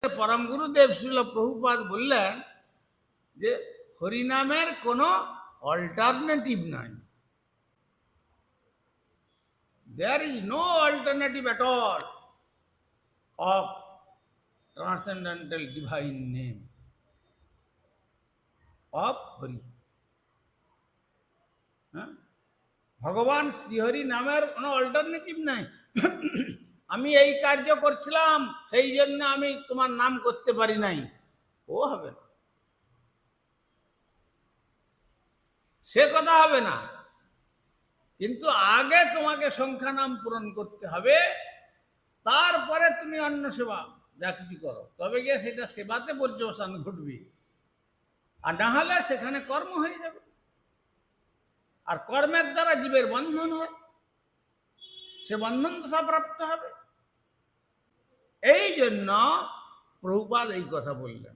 পরম গুরুদেব শ্রীল প্রভুপাদ বললেন যে হরিনামের কোনো অল্টারনেটিভ নাই। There is no alternative at all of transcendental divine name of Hari. ভগবান শ্রীহরি নামের কোনো অল্টারনেটিভ নাই। আমি এই কার্য করছিলাম সেই জন্য আমি তোমার নাম করতে পারি নাই, ও হবে না, সে কথা হবে না। কিন্তু আগে তোমাকে সংখ্যা নাম পূরণ করতে হবে, তারপরে তুমি অন্য সেবা যা কিছু করো, তবে গিয়ে সেটা সেবাতে পর্যবসান ঘটবে। আর না হলে সেখানে কর্ম হয়ে যাবে, আর কর্মের দ্বারা জীবের বন্ধন হয়, সে বন্ধন দশা প্রাপ্ত হবে। এই জন্য প্রভুপাদ এই কথা বললেন।